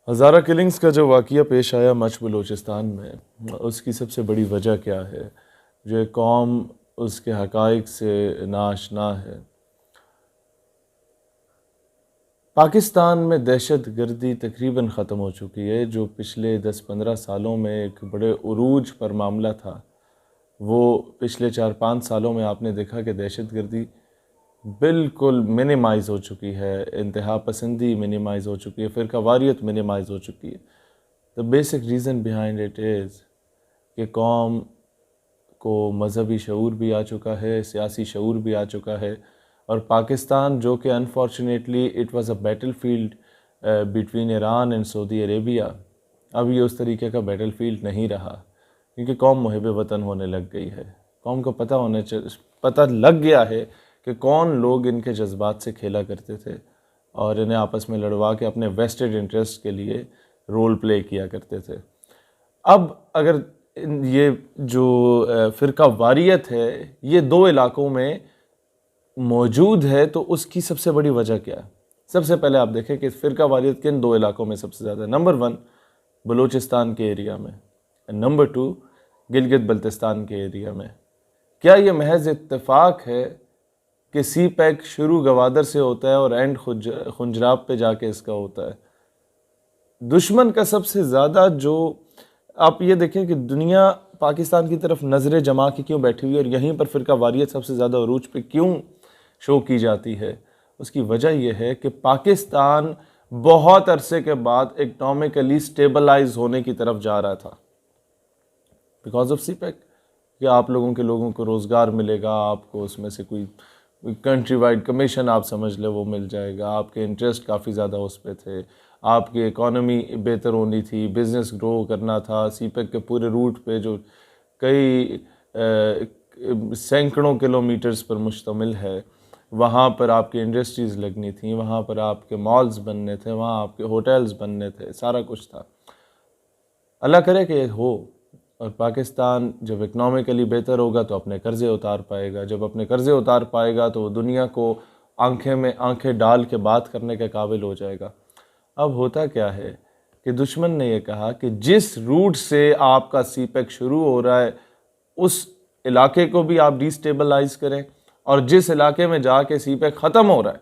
हज़ारा killings का जो वाक़या पेश आया मच बलूचिस्तान में, उसकी सबसे बड़ी वजह क्या है? जो कौम उसके हक़ाइक़ से नाआशना है। पाकिस्तान में दहशत गर्दी तकरीबन ख़त्म हो चुकी है। जो पिछले 10-15 सालों में एक बड़े उरूज पर मामला था, वो पिछले 4-5 सालों में आपने देखा कि दहशत गर्दी बिल्कुल मिनिमाइज़ हो चुकी है, इंतहा पसंदी मिनिमाइज़ हो चुकी है, फ़िरक़ावारियत मिनिमाइज़ हो चुकी है। The basic reason behind it is कि कौम को मज़हबी शऊर भी आ चुका है, सियासी शऊर भी आ चुका है, और पाकिस्तान जो कि unfortunately it was a battle field between Iran and Saudi Arabia, अब ये उस तरीके का बैटल फील्ड नहीं रहा, क्योंकि कौम मुहिब वतन होने लग गई है। कौम को पता लग गया है कि कौन लोग इनके जज्बात से खेला करते थे और इन्हें आपस में लड़वा के अपने वेस्टेड इंटरेस्ट के लिए रोल प्ले किया करते थे। अब अगर ये जो फ़िरका वारियत है, ये 2 इलाकों में मौजूद है, तो उसकी सबसे बड़ी वजह क्या है? सबसे पहले आप देखें कि फ़िरका वारियत किन 2 इलाकों में सबसे ज़्यादा है। नंबर 1 बलूचिस्तान के एरिया में, नंबर 2 गिलगित बल्तिस्तान के एरिया में। क्या ये महज इत्तेफाक है कि सी पैक शुरू गवादर से होता है और एंड खुंजराब पे जाके इसका होता है? दुश्मन का सबसे ज़्यादा जो आप ये देखें कि दुनिया पाकिस्तान की तरफ नज़रें जमा के क्यों बैठी हुई है और यहीं पर फ़िरका वारियत सबसे ज़्यादा अरूज पे क्यों शो की जाती है? उसकी वजह यह है कि पाकिस्तान बहुत अरसे के बाद इकनॉमिकली स्टेबलाइज होने की तरफ जा रहा था बिकॉज ऑफ सी पैक। कि आप लोगों को रोज़गार मिलेगा, आपको उसमें से कोई कंट्री वाइड कमीशन आप समझ ले वो मिल जाएगा, आपके इंटरेस्ट काफ़ी ज़्यादा उस पर थे, आपकी इकॉनमी बेहतर होनी थी, बिज़नेस ग्रो करना था। सीपेक के पूरे रूट पे जो कई सैकड़ों किलोमीटर्स पर मुश्तमिल है, वहाँ पर आपकी इंडस्ट्रीज़ लगनी थी, वहाँ पर आपके मॉल्स बनने थे, वहाँ आपके होटल्स बनने थे, सारा कुछ था। अल्लाह करे कि हो, और पाकिस्तान जब इकनॉमिकली बेहतर होगा तो अपने कर्ज़े उतार पाएगा, जब अपने कर्ज़े उतार पाएगा तो दुनिया को आंखें में आंखें डाल के बात करने के काबिल हो जाएगा। अब होता क्या है कि दुश्मन ने यह कहा कि जिस रूट से आपका सीपेक शुरू हो रहा है उस इलाके को भी आप डिस्टेबलाइज करें, और जिस इलाके में जाके सीपेक ख़त्म हो रहा है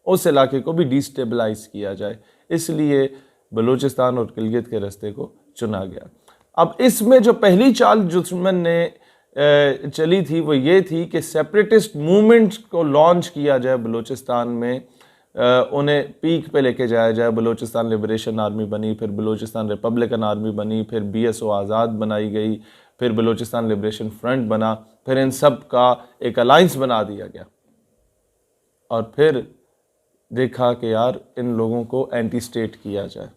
उस इलाके को भी डिस्टेबलाइज किया जाए। इसलिए बलूचिस्तान और गिलगित के रास्ते को चुना गया। अब इसमें जो पहली चाल दुश्मन ने चली थी वो ये थी कि सेपरेटिस्ट मूवमेंट को लॉन्च किया जाए बलूचिस्तान में, उन्हें पीक पे लेके जाया जाए। बलूचिस्तान लिबरेशन आर्मी बनी, फिर बलूचिस्तान रिपब्लिकन आर्मी बनी, फिर BSO आज़ाद बनाई गई, फिर बलूचिस्तान लिबरेशन फ्रंट बना, फिर इन सब का एक अलाइंस बना दिया गया, और फिर देखा कि यार इन लोगों को एंटी स्टेट किया जाए।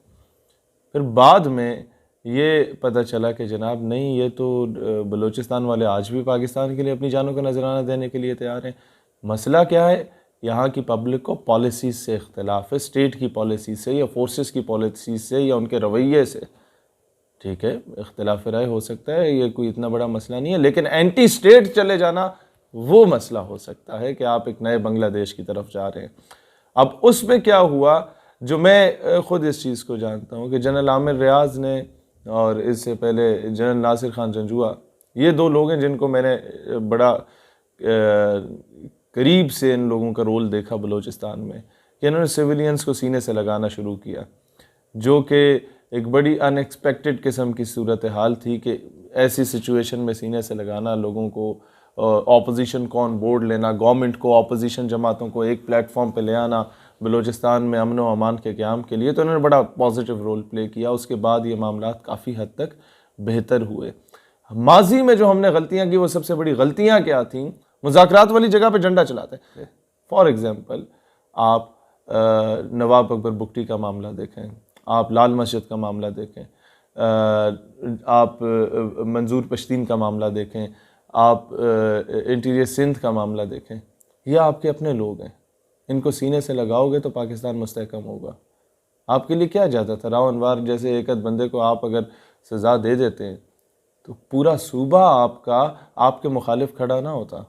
फिर बाद में ये पता चला कि जनाब नहीं, ये तो बलूचिस्तान वाले आज भी पाकिस्तान के लिए अपनी जानों का नजराना देने के लिए तैयार हैं। मसला क्या है? यहाँ की पब्लिक को पॉलिसीज़ से इख्तलाफ है, स्टेट की पॉलिसी से या फोर्सेस की पॉलिसी से या उनके रवैये से। ठीक है, इख्तलाफ राय हो सकता है, ये कोई इतना बड़ा मसला नहीं है, लेकिन एंटी स्टेट चले जाना वो मसला हो सकता है कि आप एक नए बांग्लादेश की तरफ जा रहे हैं। अब उसमें क्या हुआ, जो मैं ख़ुद इस चीज़ को जानता हूँ कि जनरल आमिर रियाज ने और इससे पहले जनरल नासिर खान जंजुआ, ये 2 लोग हैं जिनको मैंने बड़ा करीब से इन लोगों का रोल देखा बलूचिस्तान में, कि इन्होंने सिविलियंस को सीने से लगाना शुरू किया, जो कि एक बड़ी अनएक्सपेक्टेड किस्म की सूरत हाल थी कि ऐसी सिचुएशन में सीने से लगाना, लोगों को ऑपोजिशन को ऑन बोर्ड लेना, गवर्नमेंट को, ऑपोजिशन जमातों को एक प्लेटफॉर्म पे ले आना बलूचिस्तान में अमन व अमान के क़याम के लिए, तो उन्होंने बड़ा पॉजिटिव रोल प्ले किया। उसके बाद ये मामला काफ़ी हद तक बेहतर हुए। माजी में जो हमने गलतियाँ की, वो सबसे बड़ी गलतियाँ क्या थीं? मुज़ाकरात वाली जगह पे झंडा चलाते थे। फॉर एग्ज़ाम्पल आप नवाब अकबर बुगटी का मामला देखें, आप लाल मस्जिद का मामला देखें, आप मंजूर पश्तीन का मामला देखें, आप इंटीरियर सिंध का मामला देखें। ये आपके अपने लोग हैं, इनको सीने से लगाओगे तो पाकिस्तान मुस्तहकम होगा। आपके लिए क्या जाता था? राव अनवार जैसे एक आध बंदे को आप अगर सज़ा दे देते हैं तो पूरा सूबा आपका आपके मुखालिफ खड़ा ना होता।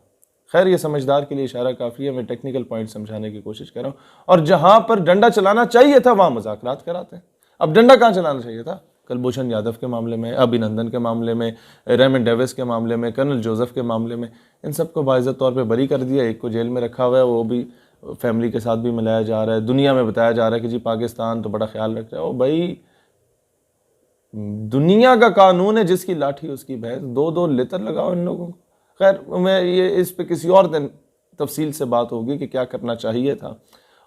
खैर, ये समझदार के लिए इशारा काफ़ी है, मैं टेक्निकल पॉइंट समझाने की कोशिश कर रहा हूँ। और जहाँ पर डंडा चलाना चाहिए था वहाँ मुज़ाकरात कराते हैं। अब डंडा कहाँ चलाना चाहिए था? कुलभूषण यादव के मामले में, अभिनंदन के मामले में, रेमन डेविस के मामले में, कर्नल जोसेफ के मामले में, इन सबको बाइज्जत तौर पे बरी कर दिया। एक को जेल में रखा हुआ है, वो भी फैमिली के साथ भी मिलाया जा रहा है। दुनिया में बताया जा रहा है कि जी पाकिस्तान तो बड़ा ख्याल रख रहा है। ओ भाई, दुनिया का कानून है, जिसकी लाठी उसकी भैंस, दो दो लेतर लगाओ इन लोगों को। खैर, मैं ये इस पे किसी और दिन तफसील से बात होगी कि क्या करना चाहिए था।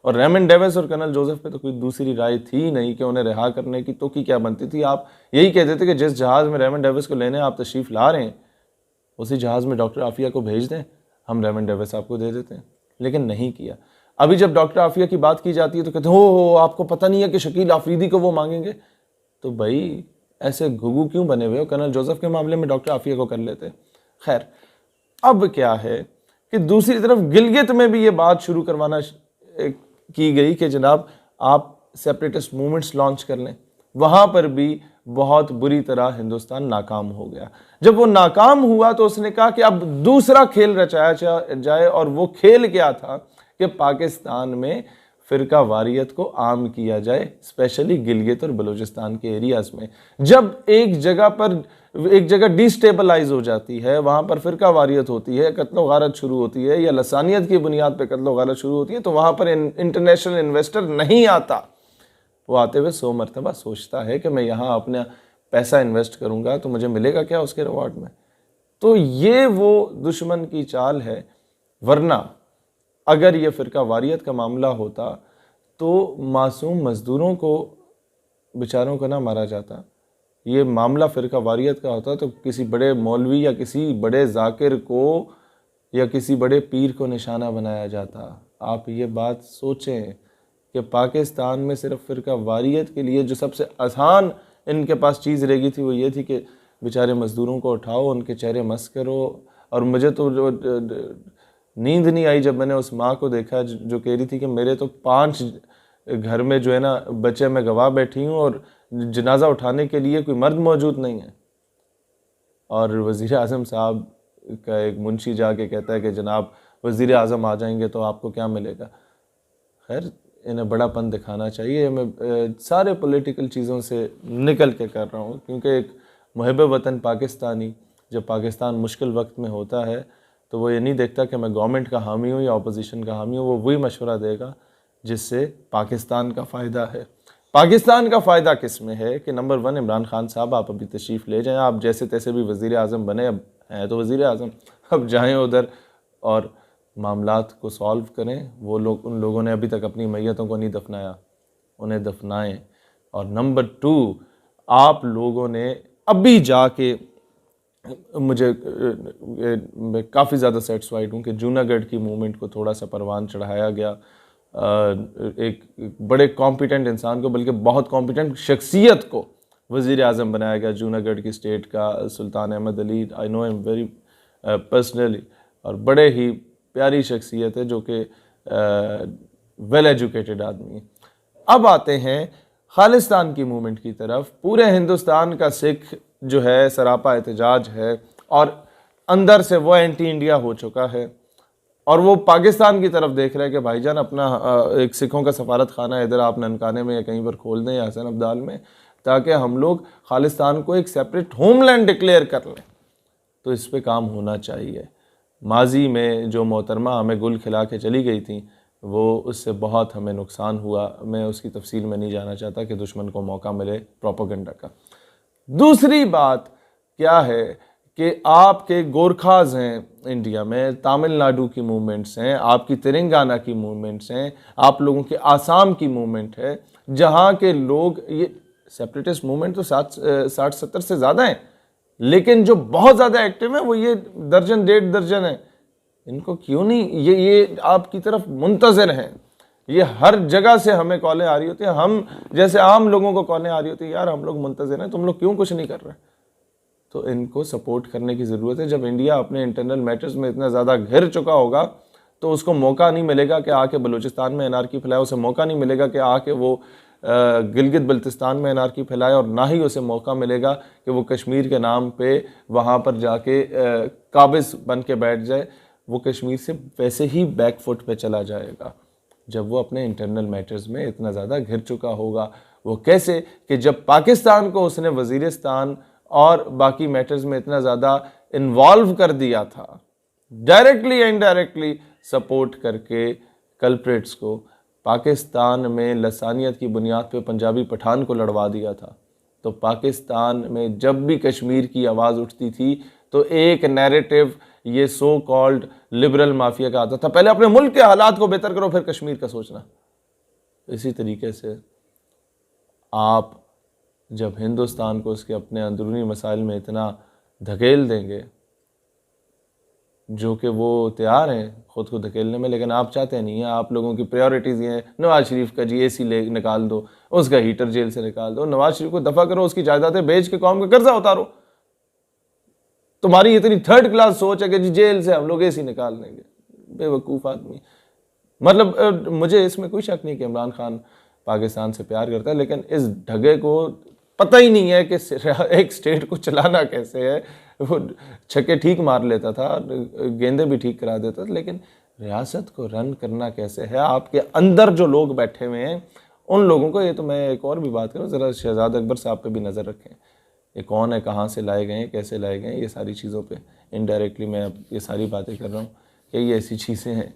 और रेमन डेविस और कर्नल जोसेफ पे तो कोई दूसरी राय थी नहीं कि उन्हें रिहा करने की, तो की क्या बनती थी? आप यही कहते थे कि जिस जहाज़ में रेमन डेविस को लेने आप तशरीफ़ ला रहे हैं, उसी जहाज़ में डॉक्टर आफिया को भेज दें, हम रेमन डेविस आपको दे देते हैं। लेकिन नहीं किया। अभी जब डॉक्टर आफिया की बात की जाती है तो कहते हो आपको पता नहीं है कि शकील आफरीदी को वो मांगेंगे। तो भाई ऐसे घुघू क्यों बने हुए हो? कर्नल जोसेफ के मामले में डॉक्टर आफिया को कर लेते। खैर, अब क्या है कि दूसरी तरफ गिलगित में भी ये बात शुरू करवाना की गई कि जनाब आप सेपरेटिस्ट मूवमेंट्स लॉन्च कर लें। वहां पर भी बहुत बुरी तरह हिंदुस्तान नाकाम हो गया। जब वो नाकाम हुआ तो उसने कहा कि अब दूसरा खेल रचाया जाए, और वो खेल क्या था कि पाकिस्तान में फिरका वारियत को आम किया जाए, स्पेशली गिलगित और बलूचिस्तान के एरियाज में। जब एक जगह डिस्टेबलाइज हो जाती है, वहां पर फिरका वारियत होती है, कत्लो गारत शुरू होती है, या लसानियत की बुनियाद पर कत्लो गारत शुरू होती है, तो वहां पर इंटरनेशनल इन्वेस्टर नहीं आता। वो आते हुए 100 मरतबा सोचता है कि मैं यहाँ अपना पैसा इन्वेस्ट करूंगा तो मुझे मिलेगा क्या उसके रिवॉर्ड में। तो ये वो दुश्मन की चाल है। वरना अगर ये फिरका वारियत का मामला होता तो मासूम मजदूरों को बेचारों को ना मारा जाता। ये मामला फिरका वारियत का होता तो किसी बड़े मौलवी या किसी बड़े जाकिर को या किसी बड़े पीर को निशाना बनाया जाता। आप ये बात सोचें कि पाकिस्तान में सिर्फ फिरका वारियत के लिए जो सबसे आसान इनके पास चीज़ रह गई थी वो ये थी कि बेचारे मज़दूरों को उठाओ, उनके चेहरे मस करो। और मुझे तो नींद नहीं आई जब मैंने उस माँ को देखा जो कह रही थी कि मेरे तो 5 घर में जो है ना बच्चे मैं गवाह बैठी हूँ और जनाजा उठाने के लिए कोई मर्द मौजूद नहीं है। और वज़ीर आज़म साहब का एक मुंशी जाके कहता है कि जनाब वज़ीर आज़म आ जाएंगे तो आपको क्या मिलेगा। खैर, इन्हें बड़ापन दिखाना चाहिए। मैं सारे पॉलिटिकल चीज़ों से निकल के कर रहा हूँ, क्योंकि एक मुहिब वतन पाकिस्तानी जब पाकिस्तान मुश्किल वक्त में होता है तो वो ये नहीं देखता कि मैं गवर्नमेंट का हामी हूँ या अपोजिशन का हामी हूँ। वो वही मशवरा देगा जिससे पाकिस्तान का फ़ायदा है। पाकिस्तान का फ़ायदा किस में है कि नंबर 1, इमरान खान साहब आप अभी तशरीफ़ ले जाएँ। आप जैसे तैसे भी वज़ीर आज़म बने, अब हैं तो वज़ीर आज़म, अब जाएँ उधर और मामलात को सॉल्व करें। वो लोग, उन लोगों ने अभी तक अपनी मैयतों को नहीं दफनाया, उन्हें दफनाएं। और नंबर 2, आप लोगों ने अभी जाके, मैं काफ़ी ज़्यादा सेटिस्फाइड हूँ कि जूनागढ़ की मूवमेंट को थोड़ा सा परवान चढ़ाया गया। एक बड़े कॉम्पिटेंट इंसान को, बल्कि बहुत कॉम्पिटेंट शख्सियत को वज़ीर आज़म बनाया गया जूनागढ़ की स्टेट का, Sultan Ahmed Ali. I know him very personally, और बड़े ही प्यारी शख्सियत है जो कि वेल एजुकेटेड आदमी है। अब आते हैं खालिस्तान की मूवमेंट की तरफ। पूरे हिंदुस्तान का सिख जो है सरापा एहतजाज है और अंदर से वो एंटी इंडिया हो चुका है और वो पाकिस्तान की तरफ देख रहे हैं कि भाईजान अपना एक सिखों का सफारत खाना इधर आप ननकाने में या कहीं पर खोल दें या हसन अब्दाल में, ताकि हम लोग खालिस्तान को एक सेपरेट होमलैंड डिक्लेयर कर लें। तो इस पे काम होना चाहिए। माजी में जो मोहतरमा हमें गुल खिला के चली गई थी वो, उससे बहुत हमें नुकसान हुआ। मैं उसकी तफसील में नहीं जाना चाहता कि दुश्मन को मौका मिले प्रोपेगेंडा का। दूसरी बात क्या है कि आपके गोरखाज हैं इंडिया में, तमिलनाडु की मूवमेंट्स हैं, आपकी तेलंगाना की मूवमेंट्स हैं, आप लोगों के आसाम की मूवमेंट है, जहाँ के लोग, ये सेपरेटिस्ट मूवमेंट तो 60-70 से ज़्यादा हैं, लेकिन जो बहुत ज़्यादा एक्टिव है वो ये 1.5 दर्जन है। इनको क्यों नहीं, ये आपकी तरफ मुंतज़िर हैं। ये हर जगह से हमें कॉलें आ रही होती हैं, हम जैसे आम लोगों को कॉलें आ रही होती है, यार हम लोग मुंतज़िर हैं, तुम लोग क्यों कुछ नहीं कर रहे। तो इनको सपोर्ट करने की ज़रूरत है। जब इंडिया अपने इंटरनल मैटर्स में इतना ज़्यादा घिर चुका होगा तो उसको मौका नहीं मिलेगा कि आके बलूचिस्तान में एनआरकी फैलाए, उसे मौका नहीं मिलेगा कि आके वो गिलगित बल्तिस्तान में एनआरकी फैलाए, और ना ही उसे मौका मिलेगा कि वो कश्मीर के नाम पे वहाँ पर जाके काबिज बन के बैठ जाए। वो कश्मीर से वैसे ही बैकफुट पे चला जाएगा जब वो अपने इंटरनल मैटर्स में इतना ज़्यादा घिर चुका होगा। वो कैसे कि जब पाकिस्तान को उसने वज़ीरिस्तान और बाकी मैटर्स में इतना ज़्यादा इन्वॉल्व कर दिया था, डायरेक्टली या इनडायरेक्टली सपोर्ट करके कल्प्रिट्स को, पाकिस्तान में लसानियत की बुनियाद पे पंजाबी पठान को लड़वा दिया था। तो पाकिस्तान में जब भी कश्मीर की आवाज़ उठती थी तो एक नैरेटिव ये सो कॉल्ड लिबरल माफिया का आता था, पहले अपने मुल्क के हालात को बेहतर करो फिर कश्मीर का सोचना। इसी तरीके से आप जब हिंदुस्तान को उसके अपने अंदरूनी मसाइल में इतना धकेल देंगे, जो कि वो तैयार हैं खुद को धकेलने में, लेकिन आप चाहते नहीं हैं, आप लोगों की प्रायोरिटीज़ ये हैं नवाज शरीफ का जी एसी ले निकाल दो, उसका हीटर जेल से निकाल दो, नवाज शरीफ को दफ़ा करो, उसकी जायदादें बेच के कौम का कर्जा उतारो। तुम्हारी इतनी थर्ड क्लास सोच है कि जी जेल से हम लोग एसी निकाल देंगे, बेवकूफ़ आदमी। मतलब मुझे इसमें कोई शक नहीं कि इमरान खान पाकिस्तान से प्यार करता है, लेकिन इस ढगे को पता ही नहीं है कि एक स्टेट को चलाना कैसे है। वो छक्के ठीक मार लेता था, गेंदे भी ठीक करा देता था, लेकिन रियासत को रन करना कैसे है। आपके अंदर जो लोग बैठे हुए हैं उन लोगों को, ये तो मैं एक और भी बात करूँ, ज़रा शहजाद अकबर साहब पे भी नज़र रखें, ये कौन है, कहाँ से लाए गए, कैसे लाए गए, ये सारी चीज़ों पे इनडायरेक्टली मैं अब ये सारी बातें कर रहा हूँ कि ये ऐसी चीज़ें हैं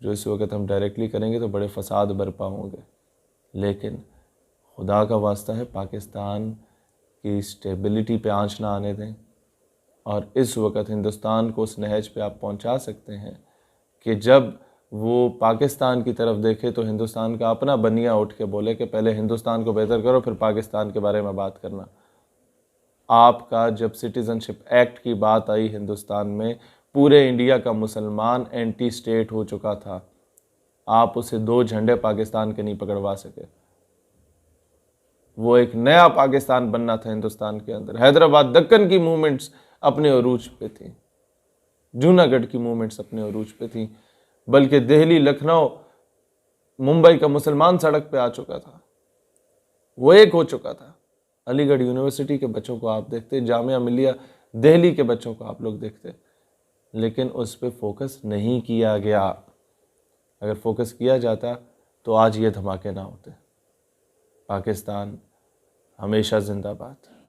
जो इस वक्त हम डायरेक्टली करेंगे तो बड़े फसाद बरपा होंगे। लेकिन खुदा का वास्ता है पाकिस्तान की स्टेबिलिटी पे आंच ना आने दें, और इस वक्त हिंदुस्तान को उस नहज पे आप पहुंचा सकते हैं कि जब वो पाकिस्तान की तरफ देखे तो हिंदुस्तान का अपना बनिया उठ के बोले कि पहले हिंदुस्तान को बेहतर करो फिर पाकिस्तान के बारे में बात करना। आपका जब सिटीज़नशिप एक्ट की बात आई हिंदुस्तान में, पूरे इंडिया का मुसलमान एंटी स्टेट हो चुका था, आप उसे 2 झंडे पाकिस्तान के नहीं पकड़वा सके। वो एक नया पाकिस्तान बनना था हिंदुस्तान के अंदर। हैदराबाद दक्कन की मूवमेंट्स अपने अरूज पे थी, जूनागढ़ की मूवमेंट्स अपने अरूज पे थी, बल्कि दिल्ली, लखनऊ, मुंबई का मुसलमान सड़क पे आ चुका था, वो एक हो चुका था। अलीगढ़ यूनिवर्सिटी के बच्चों को आप देखते, जामिया मिलिया दिल्ली के बच्चों को आप लोग देखते, लेकिन उस पर फोकस नहीं किया गया। अगर फोकस किया जाता तो आज ये धमाके ना होते। पाकिस्तान हमेशा जिंदाबाद।